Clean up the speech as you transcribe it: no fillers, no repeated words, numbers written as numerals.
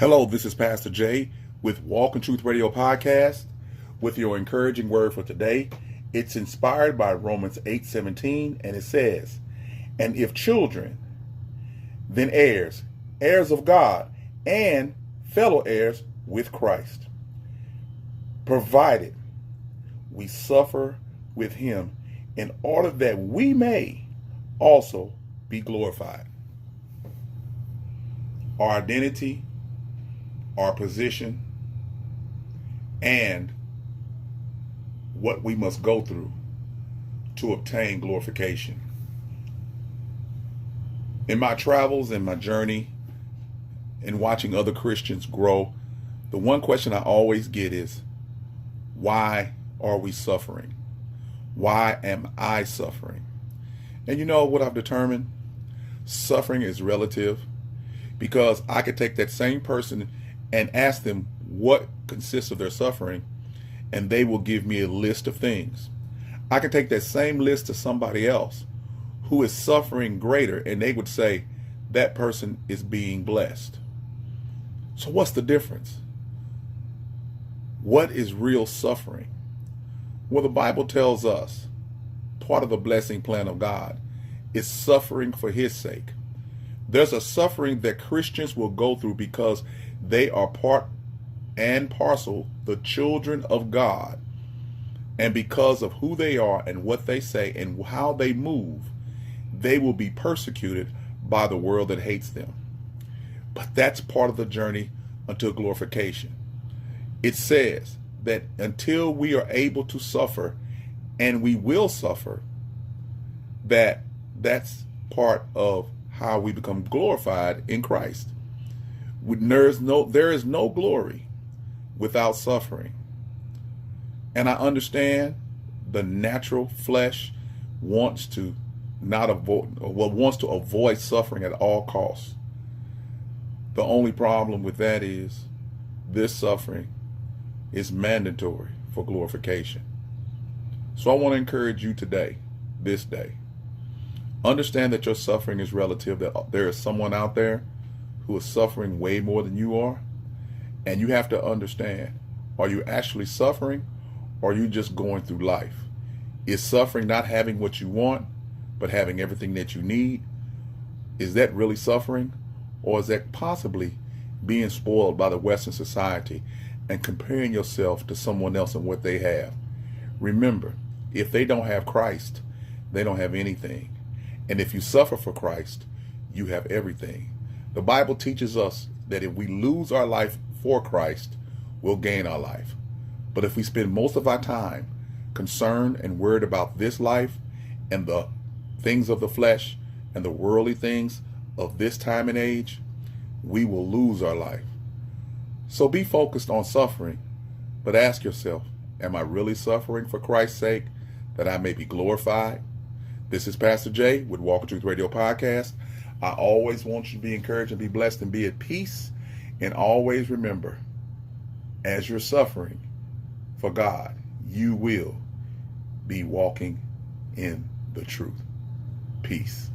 Hello, this is Pastor Jay with Walk in Truth Radio Podcast with your encouraging word for today. It's inspired by Romans 8:17, and it says, "And if children, then heirs, heirs of God, and fellow heirs with Christ, provided we suffer with him in order that we may also be glorified." Our identity, our position, and what we must go through to obtain glorification. In my travels and my journey in watching other Christians grow, the one question I always get is, why are we suffering? Why am I suffering? And you know what I've determined? Suffering is relative, because I could take that same person and ask them what consists of their suffering, and they will give me a list of things. I can take that same list to somebody else who is suffering greater, and they would say that person is being blessed. So what's the difference? What is real suffering? Well, the Bible tells us part of the blessing plan of God is suffering for his sake. There's a suffering that Christians will go through because they are part and parcel the children of God. And because of who they are and what they say and how they move, they will be persecuted by the world that hates them. But that's part of the journey until glorification. It says that until we are able to suffer, and we will suffer, that's part of how we become glorified in Christ. There is no glory without suffering. And I understand the natural flesh wants to avoid suffering at all costs. The only problem with that is this suffering is mandatory for glorification. So I want to encourage you today, this day, understand that your suffering is relative, that there is someone out there who is suffering way more than you are. And you have to understand, are you actually suffering, or are you just going through life? Is suffering not having what you want, but having everything that you need? Is that really suffering? Or is that possibly being spoiled by the Western society and comparing yourself to someone else and what they have? Remember, if they don't have Christ, they don't have anything. And if you suffer for Christ, you have everything. The Bible teaches us that if we lose our life for Christ, we'll gain our life. But if we spend most of our time concerned and worried about this life and the things of the flesh and the worldly things of this time and age, we will lose our life. So be focused on suffering, but ask yourself, am I really suffering for Christ's sake, that I may be glorified? This is Pastor Jay with Walk in Truth Radio Podcast. I always want you to be encouraged and be blessed and be at peace. And always remember, as you're suffering for God, you will be walking in the truth. Peace.